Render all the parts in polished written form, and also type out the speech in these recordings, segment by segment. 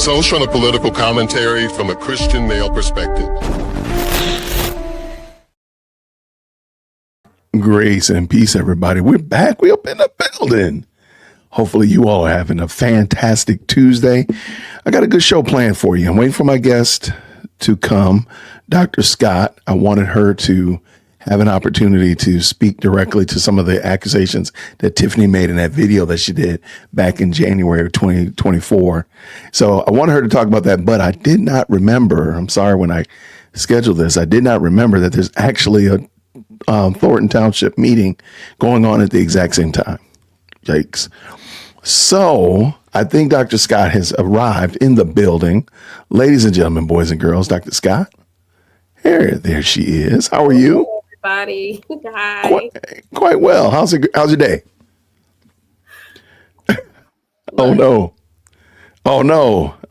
Social and political commentary from a Christian male perspective. Grace and peace, everybody. We're back. We're up in the building. Hopefully you all are having a fantastic Tuesday. I got a good show planned for you. I'm waiting for my guest to come, Dr. Scott. I wanted her to have an opportunity to speak directly to some of the accusations that Tiffany made in that video that she did back in January of 2024. So I wanted her to talk about that, but I did not remember. I'm sorry, when I scheduled this, I did not remember that there's actually a Thornton Township meeting going on at the exact same time. Yikes. So I think Dr. Scott has arrived in the building. Ladies and gentlemen, boys and girls, Dr. Scott. There she is. How are you? Everybody. Hi. Quite well. How's your day? Oh no.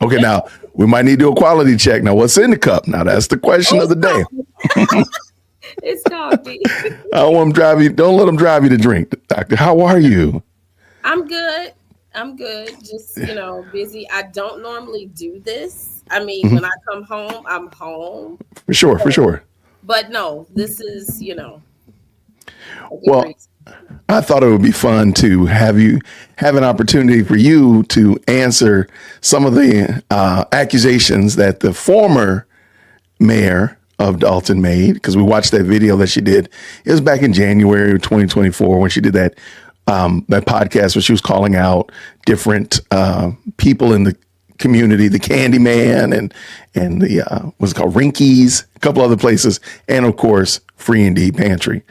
Okay, now we might need to do a quality check. Now, what's in the cup? Now that's the question of the day. It's coffee. I don't want them drive you. Don't let them drive you to drink, Doctor. How are you? I'm good. Just, busy. I don't normally do this. I mean, when I come home, I'm home. For sure. But no, this is, Well, I thought it would be fun to have an opportunity for you to answer some of the accusations that the former mayor of Dalton made, because we watched that video that she did. It was back in January of 2024 when she did that podcast where she was calling out different people in the community, the Candyman and the what's it called, Rinkies, a couple other places, and of course, Free and D Pantry.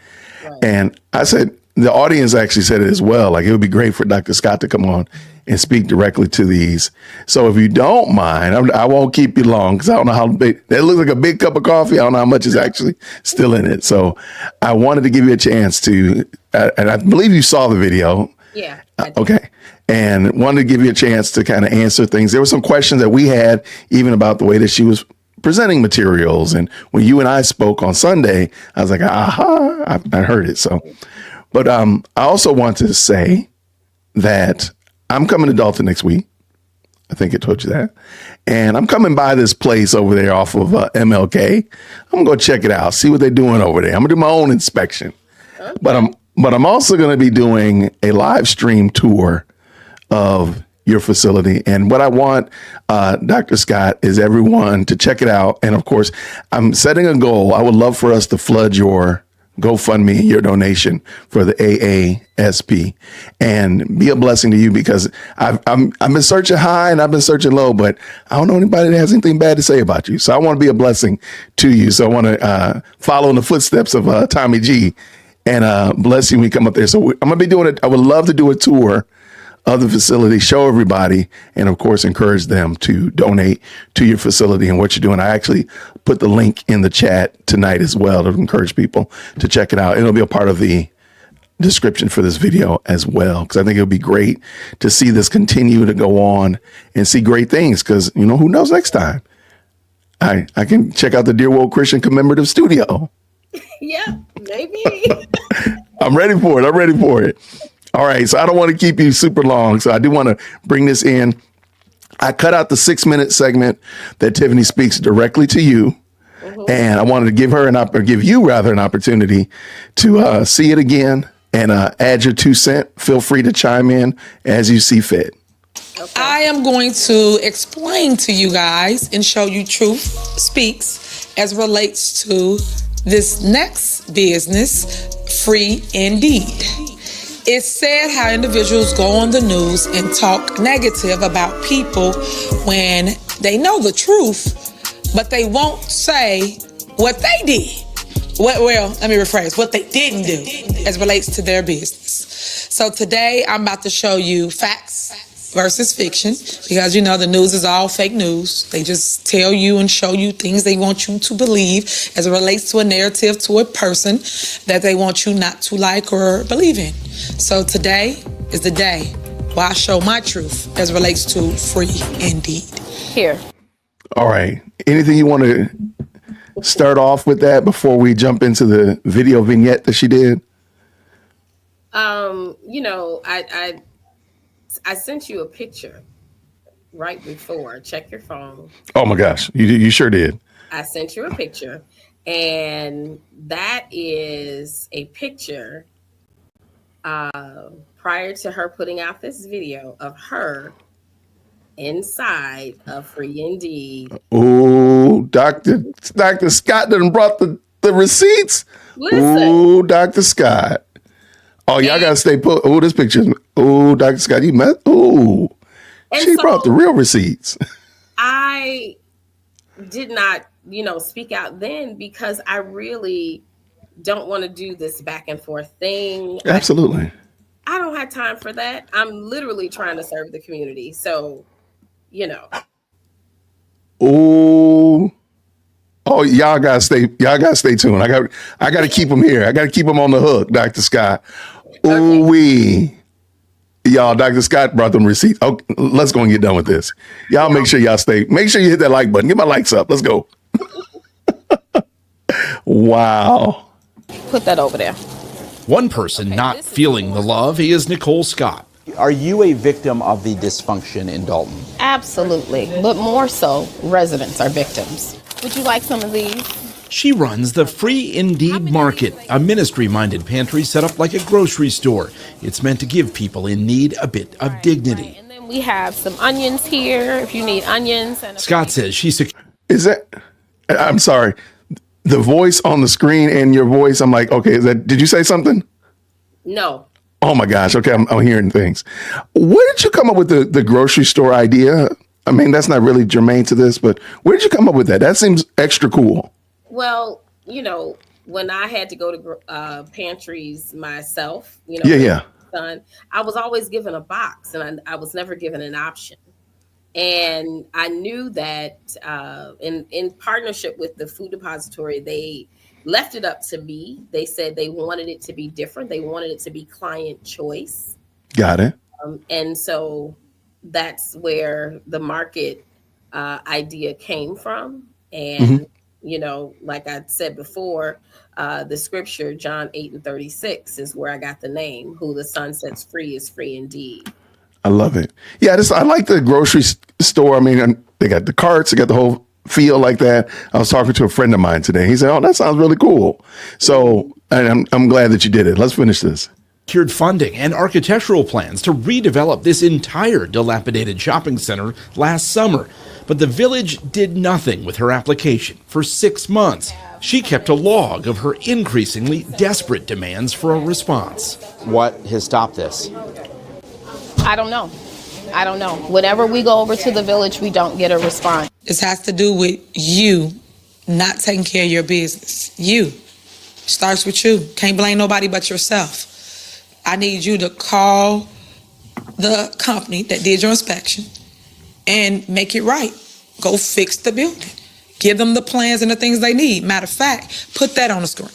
Right. And I said, the audience actually said it as well. Like, it would be great for Dr. Scott to come on and speak directly to these. So if you don't mind, I won't keep you long, because I don't know how big that looks, like a big cup of coffee. I don't know how much is actually still in it. So I wanted to give you a chance to, and I believe you saw the video. Yeah. Okay. And wanted to give you a chance to kind of answer things. There were some questions that we had even about the way that she was presenting materials. And when you and I spoke on Sunday, I was like, aha, I heard it. So, but I also want to say that I'm coming to Dalton next week. I think I told you that. And I'm coming by this place over there off of MLK. I'm going to go check it out, see what they're doing over there. I'm going to do my own inspection. Okay. But I'm also going to be doing a live stream tour of your facility. And what I want, Dr. Scott, is everyone to check it out. And of course, I'm setting a goal. I would love for us to flood your GoFundMe, your donation for the AASP, and be a blessing to you, because I've been searching high and I've been searching low, but I don't know anybody that has anything bad to say about you. So I want to be a blessing to you. So I want to follow in the footsteps of Tommy G and bless you when we come up there. So I'm going to be doing it. I would love to do a tour of the facility, show everybody, and of course, encourage them to donate to your facility and what you're doing. I actually put the link in the chat tonight as well to encourage people to check it out. It'll be a part of the description for this video as well, because I think it would be great to see this continue to go on and see great things, because, who knows next time? I can check out the Dear World Christian Commemorative Studio. Yeah, maybe. I'm ready for it. All right, so I don't want to keep you super long, so I do want to bring this in. I cut out the 6-minute segment that Tiffany speaks directly to you, and I wanted to give you an opportunity to see it again and add your 2 cents. Feel free to chime in as you see fit. Okay. I am going to explain to you guys and show you truth speaks as relates to this next business, Free Indeed. It's sad how individuals go on the news and talk negative about people when they know the truth, but they won't say what they did. Let me rephrase, what they didn't do as relates to their business. So today I'm about to show you facts versus fiction, because the news is all fake news. They just tell you and show you things they want you to believe as it relates to a narrative, to a person that they want you not to like or believe in. So today is the day where I show my truth as it relates to Free Indeed. Here. All right. Anything you want to start off with that before we jump into the video vignette that she did? I sent you a picture right before. Check your phone. Oh my gosh, you sure did. I sent you a picture, and that is a picture prior to her putting out this video of her inside of Free Indeed. Oh, Dr. Scott done brought the receipts. Listen. Oh, Dr. Scott. Oh, y'all gotta stay put. Oh, this picture. Oh, Dr. Scott, you met. Oh, she brought the real receipts. I did not, speak out then because I really don't want to do this back and forth thing. Absolutely. I don't have time for that. I'm literally trying to serve the community. So, Oh, y'all gotta stay tuned. I gotta keep them here. I gotta keep them on the hook, Dr. Scott. Oh, y'all, Dr. Scott brought them receipts. Oh, let's go and get done with this. Y'all make sure you hit that like button. Get my likes up. Let's go. Wow. Put that over there. One person not feeling the love is Nicole Scott. Are you a victim of the dysfunction in Dalton? Absolutely. But more so, residents are victims. Would you like some of these? She runs the Free Indeed Market, a ministry-minded pantry set up like a grocery store. It's meant to give people in need a bit of dignity. Right. And then we have some onions here if you need onions. Scott says she's Is that? I'm sorry. The voice on the screen and your voice, I'm like, okay, did you say something? No. Oh my gosh. Okay, I'm hearing things. Where did you come up with the grocery store idea? I mean, that's not really germane to this, but where did you come up with that? That seems extra cool. Well, when I had to go to pantries myself, son, I was always given a box and I was never given an option. And I knew that in partnership with the food depository, they left it up to me. They said they wanted it to be different. They wanted it to be client choice. Got it. And so that's where the market idea came from. And, like I said before, the scripture, John 8:36, is where I got the name. Who the Son sets free is free indeed. I love it. Yeah, I like the grocery store. I mean, they got the carts, they got the whole feel like that. I was talking to a friend of mine today. He said, "Oh, that sounds really cool." So, and I'm glad that you did it. Let's finish this. Secured funding and architectural plans to redevelop this entire dilapidated shopping center last summer. But the village did nothing with her application for 6 months. She kept a log of her increasingly desperate demands for a response. What has stopped this? I don't know. Whenever we go over to the village, we don't get a response. This has to do with you not taking care of your business. You. Starts with you. Can't blame nobody but yourself. I need you to call the company that did your inspection and make it right. Go fix the building. Give them the plans and the things they need. Matter of fact, put that on the screen.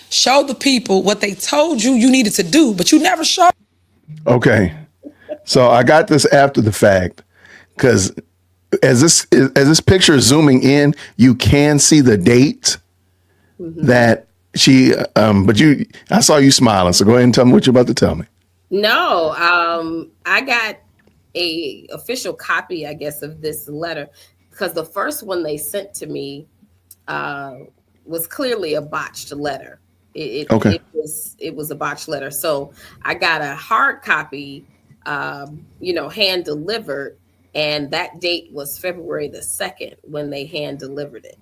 Show the people what they told you needed to do, but you never showed. Okay. So I got this after the fact because as this picture is zooming in, you can see the date that she, I saw you smiling. So go ahead and tell me what you're about to tell me. No, I got a official copy, I guess, of this letter because the first one they sent to me was clearly a botched letter. It was a botched letter. So I got a hard copy, hand delivered, and that date was February the 2nd when they hand delivered it.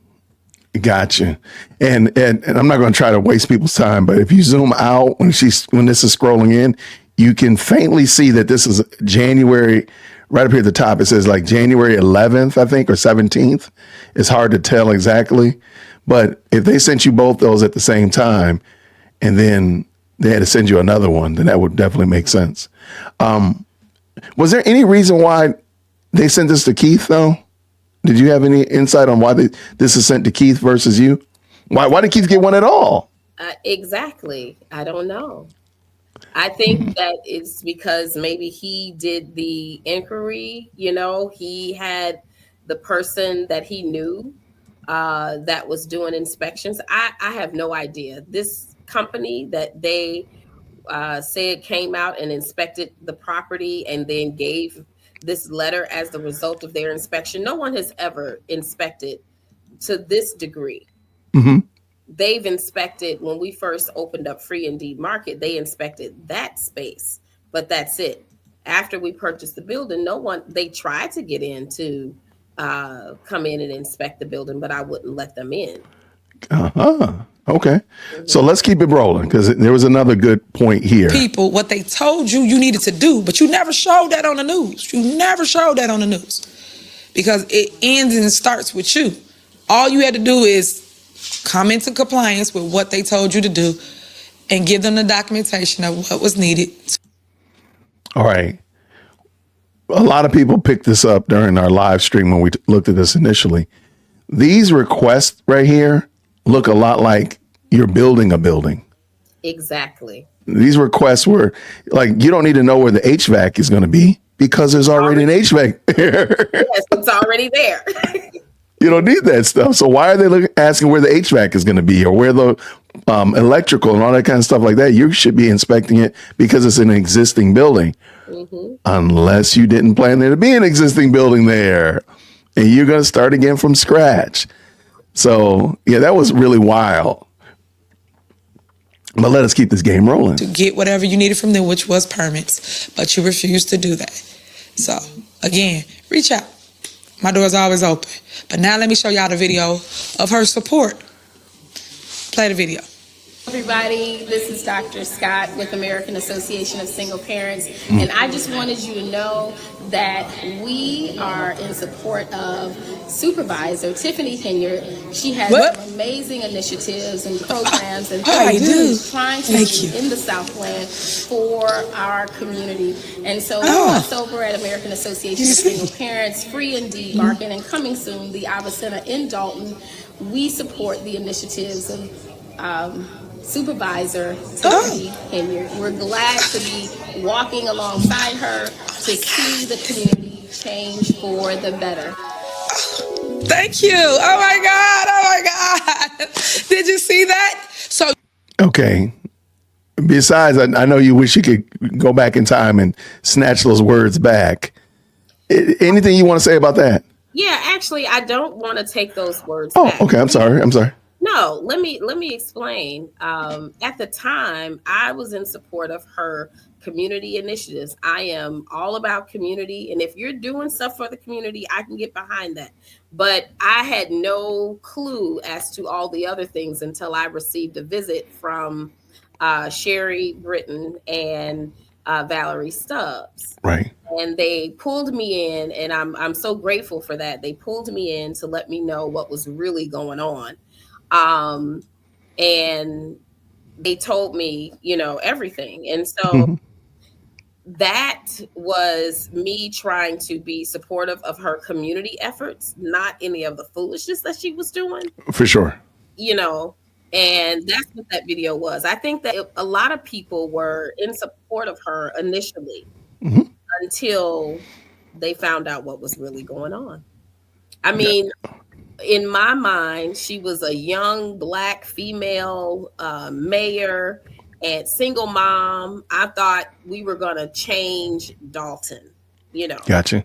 Gotcha. And I'm not going to try to waste people's time, but if you zoom out when this is scrolling in, you can faintly see that this is January. Right up here at the top, it says like January 11th, I think, or 17th. It's hard to tell exactly. But if they sent you both those at the same time and then they had to send you another one, then that would definitely make sense. Was there any reason why they sent this to Keith, though? Did you have any insight on why this is sent to Keith versus you? Why did Keith get one at all? Exactly. I don't know. I think that it's because maybe he did the inquiry, he had the person that he knew that was doing inspections. I have no idea. This company that they said came out and inspected the property and then gave this letter as the result of their inspection. No one has ever inspected to this degree. Mm-hmm. They've inspected when we first opened up Free and D Market, they inspected that space, but that's it. After we purchased the building, they tried to get in to come in and inspect the building, but I wouldn't let them in. Okay. So let's keep it rolling, because there was another good point here. People, what they told you needed to do, but you never showed that on the news. You never showed that on the news, because it ends and starts with you. All you had to do is come into compliance with what they told you to do and give them the documentation of what was needed. All right. A lot of people picked this up during our live stream when we looked at this initially. These requests right here look a lot like you're building a building. Exactly. These requests were like, you don't need to know where the HVAC is going to be because there's already an HVAC there. Yes, it's already there. You don't need that stuff. So why are they asking where the HVAC is going to be or where the electrical and all that kind of stuff like that? You should be inspecting it because it's an existing building. Mm-hmm. Unless you didn't plan there to be an existing building there and you're going to start again from scratch. So, yeah, that was really wild. But let us keep this game rolling. To get whatever you needed from them, which was permits, but you refused to do that. So, again, reach out. My door's always open. But now let me show y'all the video of her support. Play the video. Everybody, this is Dr. Scott with American Association of Single Parents, and I just wanted you to know that we are in support of Supervisor Tiffany Henyard. She has some amazing initiatives and programs and things trying to do in the Southland for our community. And so us over at American Association of Single Parents, Free and D Market, and coming soon, the Ava Center in Dalton, we support the initiatives of Supervisor Tiffany Henyard. We're glad to be walking alongside her to see the community change for the better. Thank you. Oh my God. Oh my God. Did you see that? So okay. Besides, I know you wish you could go back in time and snatch those words back. Anything you want to say about that? Yeah, actually, I don't want to take those words back. Okay. I'm sorry. No, let me explain. At the time, I was in support of her community initiatives. I am all about community, and if you're doing stuff for the community, I can get behind that. But I had no clue as to all the other things until I received a visit from Sherry Britton and Valerie Stubbs. Right. And they pulled me in, and I'm so grateful for that. They pulled me in to let me know what was really going on. And they told me, everything. And so that was me trying to be supportive of her community efforts, not any of the foolishness that she was doing. For sure. And that's what that video was. I think that a lot of people were in support of her initially until they found out what was really going on. I mean, in my mind, she was a young Black female mayor and single mom. I thought we were going to change Dalton, Gotcha.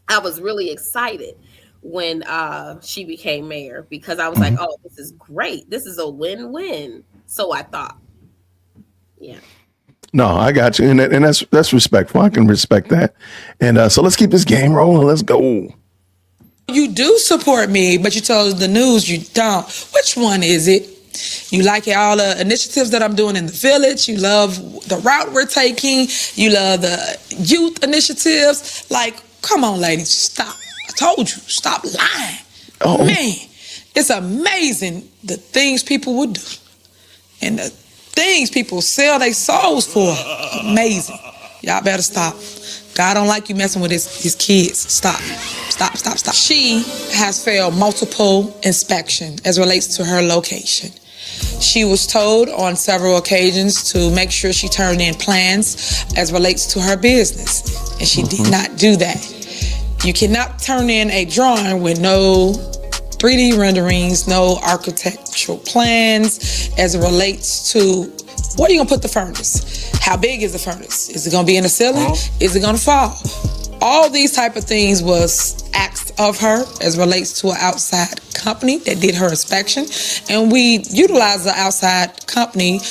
I was really excited when she became mayor because I was like, oh, this is great. This is a win-win. So I thought, yeah. No, I got you. And that's respectful. I can respect that. And so let's keep this game rolling. Let's go. You do support me, but you told the news you don't. Which one is it? You like all the initiatives that I'm doing in the village. You love the route we're taking. You love the youth initiatives. Like, come on, ladies, stop. I told you, stop lying. Oh. Man, it's amazing the things people would do. And the things people sell their souls for. Amazing. Y'all better stop. God don't like you messing with his kids. Stop. She has failed multiple inspections as relates to her location. She was told on several occasions to make sure she turned in plans as relates to her business, and she did not do that. You cannot turn in a drawing with no 3D renderings, no architectural plans as it relates to where are you gonna put the furnace? How big is the furnace? Is it gonna be in the ceiling? Is it gonna fall? All these type of things was asked of her as relates to an outside company that did her inspection. And we utilized the outside company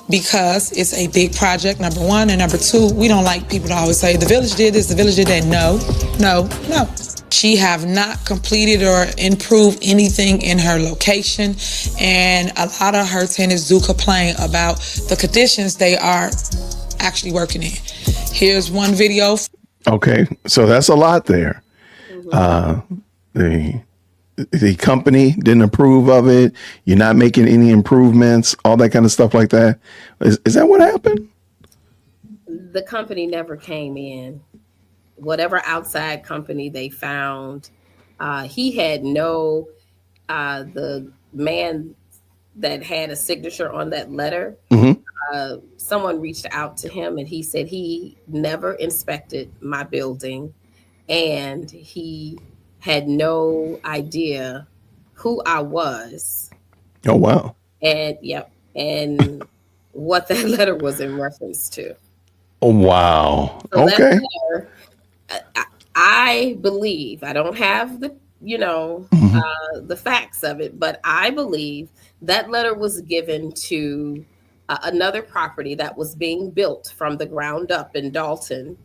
because it's a big project, number one. And number two, we don't like people to always say, the village did this, the village did that. No, no, no. She have not completed or improved anything in her location. And a lot of her tenants do complain about the conditions they are actually working in. Here's one video. Okay, so that's a lot there. The company didn't approve of it. You're not making any improvements, all that kind of stuff like that. Is that what happened? The company never came in. Whatever outside company they found, he had no, the man that had a signature on that letter, someone reached out to him and he said he never inspected my building and he had no idea who I was. Oh, wow. And and what that letter was in reference to. Oh, wow. So okay. Letter, I believe, I don't have the, the facts of it, but I believe that letter was given to another property that was being built from the ground up in Dalton,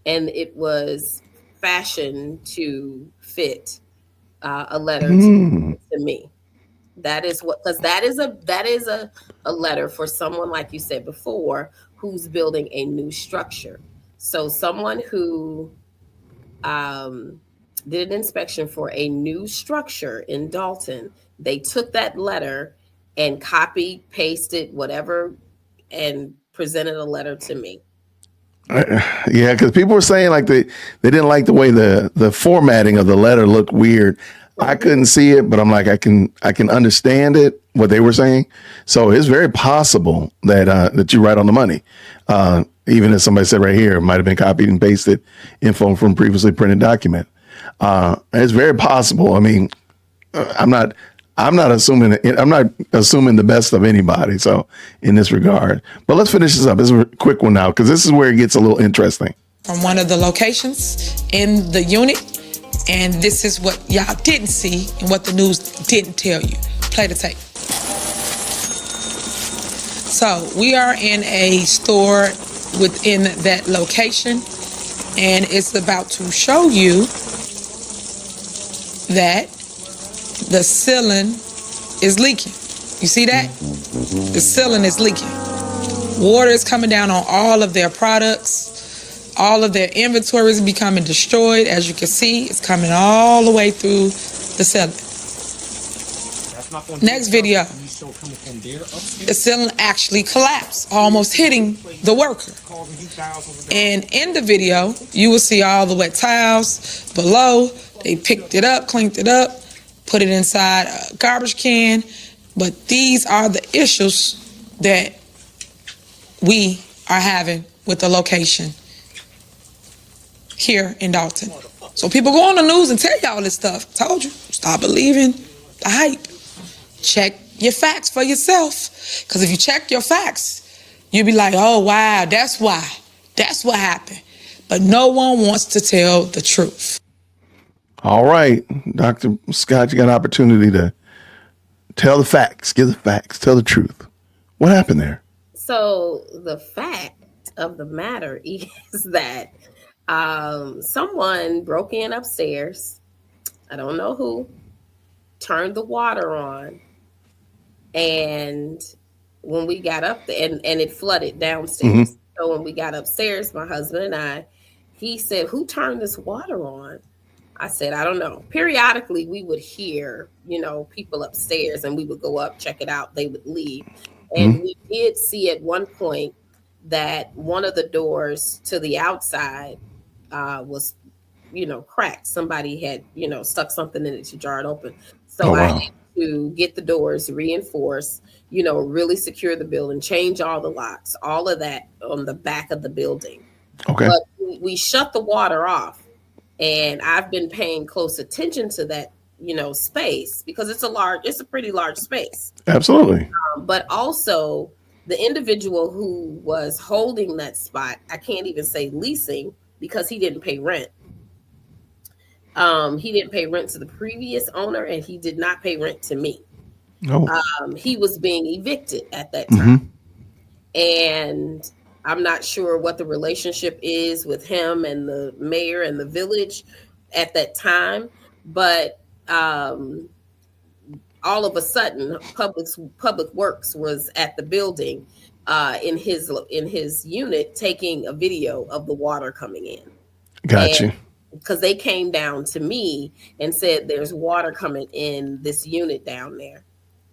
and it was fashioned to fit a letter to me. That is what, because that is a letter for someone, like you said before, who's building a new structure. So someone who did an inspection for a new structure in Dalton, they took that letter and copied, pasted, whatever, and presented a letter to me. Yeah, because people were saying like they didn't like the way the formatting of the letter looked weird. I couldn't see it, but I'm like, I can understand it, what they were saying. So it's very possible that that you're right on the money. Even if somebody said right here, it might have been copied and pasted info from previously printed document. It's very possible. I mean, I'm not assuming the best of anybody. So in this regard, but let's finish this up. This is a quick one now, because this is where it gets a little interesting. From one of the locations in the unit. And this is what y'all didn't see and what the news didn't tell you. Play the tape. So we are in a store within that location, and it's about to show you that the ceiling is leaking. You see that? The ceiling is leaking. Water is coming down on all of their products. All of their inventory is becoming destroyed. As you can see, it's coming all the way through the ceiling. Next video. The ceiling actually collapsed, almost hitting the worker. And in the video, you will see all the wet tiles below. They picked it up, cleaned it up, put it inside a garbage can. But these are the issues that we are having with the location here in Dalton. So people go on the news and tell y'all this stuff. Told you, stop believing the hype. Check your facts for yourself. Because if you check your facts, you'll be like, oh, wow, that's why. That's what happened. But no one wants to tell the truth. All right, Dr. Scott, you got an opportunity to tell the facts, give the facts, tell the truth. What happened there? So the fact of the matter is that someone broke in upstairs. I don't know who. Turned the water on. And when we got up there, and it flooded downstairs. So when we got upstairs, my husband and I, he said, who turned this water on? I said, I don't know. Periodically, we would hear, people upstairs, and we would go up, check it out. They would leave. And we did see at one point that one of the doors to the outside was, cracked. Somebody had, stuck something in it to jar it open. So I had to get the doors reinforced, really secure the building, change all the locks, all of that on the back of the building. Okay. But we shut the water off, and I've been paying close attention to that, space, because it's a pretty large space. Absolutely. But also the individual who was holding that spot, I can't even say leasing, because he didn't pay rent. He didn't pay rent to the previous owner, and he did not pay rent to me. No. He was being evicted at that time. And I'm not sure what the relationship is with him and the mayor and the village at that time, but all of a sudden, Public Works was at the building in his unit taking a video of the water coming in. Got you. Because they came down to me and said there's water coming in this unit down there.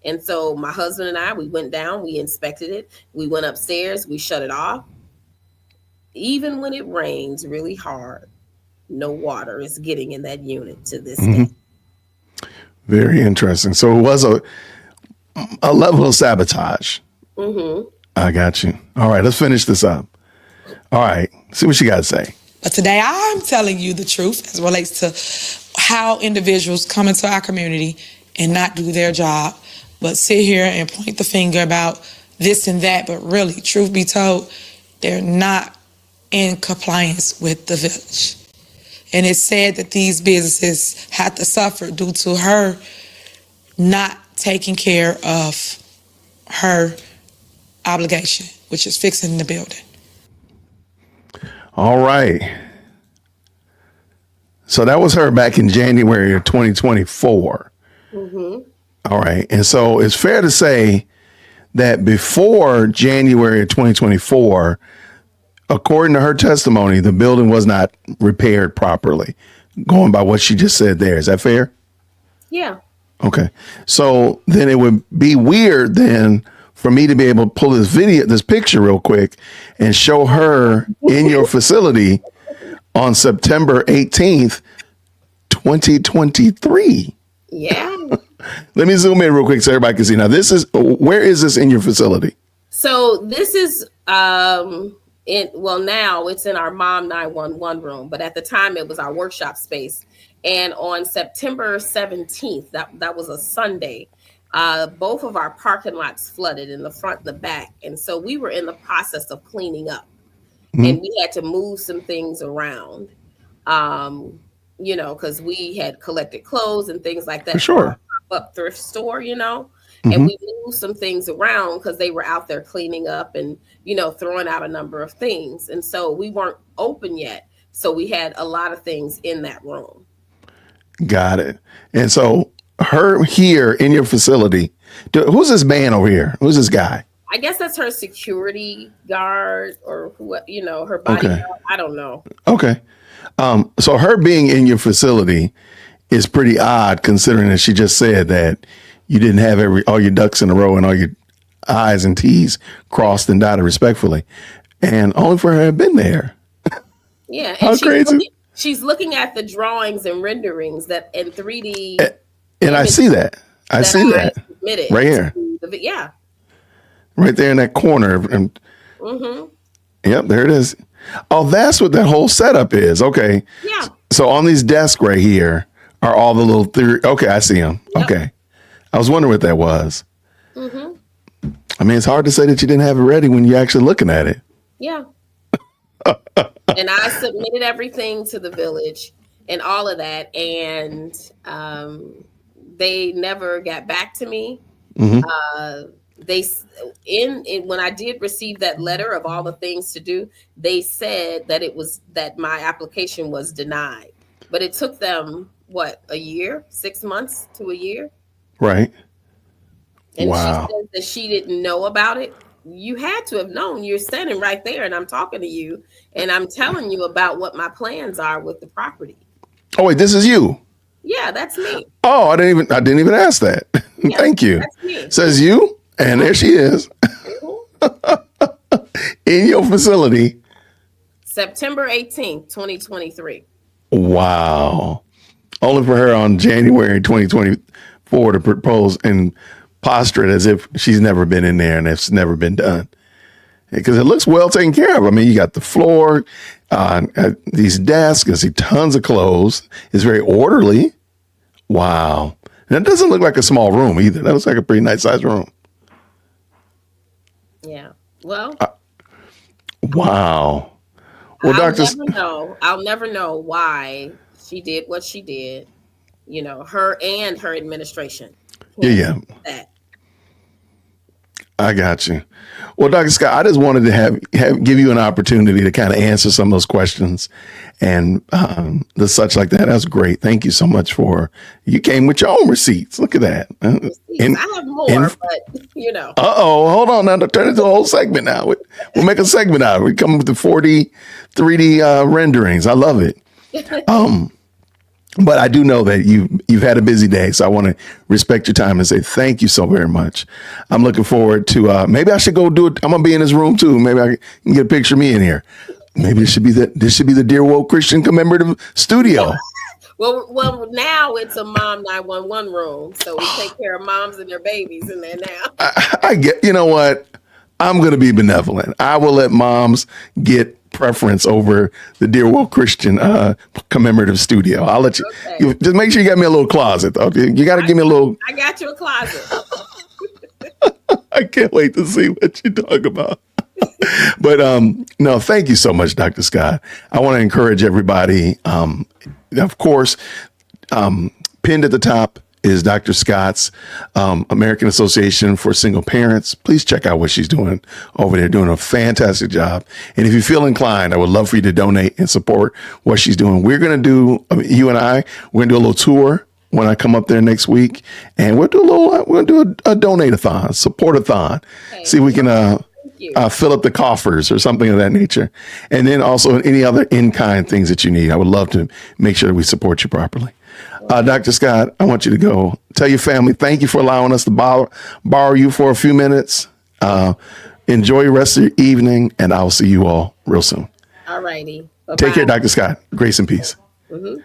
And so my husband and I, we went down, we inspected it, we went upstairs, we shut it off. Even when it rains really hard, no water is getting in that unit to this day. Very interesting. So it was a level of sabotage. I got you. All right, let's finish this up. All right, see what you got to say. But today I'm telling you the truth as it relates to how individuals come into our community and not do their job, but sit here and point the finger about this and that. But really, truth be told, they're not in compliance with the village. And it's sad that these businesses had to suffer due to her not taking care of her obligation, which is fixing the building. All right. So that was her back in January of 2024. All right. And so it's fair to say that before January of 2024, according to her testimony, the building was not repaired properly, going by what she just said there. Is that fair? Yeah. Okay. So then it would be weird then for me to be able to pull this picture real quick and show her in your facility on September 18th, 2023. Yeah. Let me zoom in real quick so everybody can see. Now, where is this in your facility? So this is, now it's in our Mom 911 room, but at the time it was our workshop space. And on September 17th, that was a Sunday, both of our parking lots flooded in the front and the back. And so we were in the process of cleaning up and we had to move some things around, because we had collected clothes and things like that. For sure. Up thrift store, and we moved some things around because they were out there cleaning up and, throwing out a number of things. And so we weren't open yet. So we had a lot of things in that room. Got it. And so her here in your facility, who's this man over here? Who's this guy? I guess that's her security guard or who, her bodyguard. I don't know. Okay. So her being in your facility is pretty odd considering that she just said that you didn't have all your ducks in a row and all your I's and T's crossed and dotted respectfully. And only for her to have been there. Yeah. How crazy. She's looking at the drawings and renderings that in 3D. And I see that. I see that. Right here. Yeah. Right there in that corner. Yep, there it is. Oh, that's what that whole setup is. Okay. Yeah. So on these desks right here are all the little theory. Okay, I see them. Yep. Okay. I was wondering what that was. I mean, it's hard to say that you didn't have it ready when you're actually looking at it. Yeah. And I submitted everything to the village and all of that. And they never got back to me. When I did receive that letter of all the things to do, they said that my application was denied, but it took them a year, 6 months to a year. Right. And wow. She said that she didn't know about it. You had to have known. You're standing right there and I'm talking to you and I'm telling you about what my plans are with the property. Oh, wait, this is you. Yeah, that's me. Oh, I didn't even ask that. Yeah, Thank you. That's me. Says you, and there she is. In your facility. September 18th, 2023. Wow. Only for her on January 2024 to propose and posture it as if she's never been in there and it's never been done. Because it looks well taken care of. I mean, you got the floor, these desks, I see tons of clothes. It's very orderly. Wow. And it doesn't look like a small room either. That looks like a pretty nice sized room. Yeah. Well. Wow. Well, I'll never know why She did what she did. You know, her and her administration. Yeah. That. I got you. Well, Dr. Scott, I just wanted to give you an opportunity to kind of answer some of those questions and the such like that. That's great. Thank you so much you came with your own receipts. Look at that. I have more, but you know. Hold on now. Turn it to a whole segment now. We'll make a segment out of it. We come with the 40 3D renderings. I love it. But I do know that you've had a busy day, so I want to respect your time and say thank you so very much. I'm looking forward to maybe I should go do it. I'm gonna be in this room too. Maybe I can get a picture of me in here. Maybe this should be the Dear Woke Christian commemorative studio. Well, now it's a Mom 911 room, so we take care of moms and their babies in there now. I get. You know what? I'm gonna be benevolent. I will let moms get preference over the Dear Woke Christian commemorative studio. I'll let you, you just make sure you got me a little closet though. You got to give me a little. I got you a closet. I can't wait to see what you talk about. But no, thank you so much, Dr. Scott. I want to encourage everybody. Of course, pinned at the top is Dr. Scott's American Association for Single Parents. Please check out what she's doing over there, doing a fantastic job. And if you feel inclined, I would love for you to donate and support what she's doing. We're going to do, you and I, we're going to do a little tour when I come up there next week. And we're going to do a donate-a-thon, support-a-thon. Okay. See if we can fill up the coffers or something of that nature. And then also any other in-kind things that you need. I would love to make sure that we support you properly. Dr. Scott, I want you to go tell your family, thank you for allowing us to borrow you for a few minutes. Enjoy the rest of your evening, and I'll see you all real soon. All righty. Take care, Dr. Scott. Grace and peace. Mm-hmm.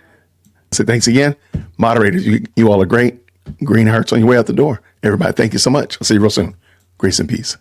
So thanks again. Moderators, you all are great. Green hearts on your way out the door. Everybody, thank you so much. I'll see you real soon. Grace and peace.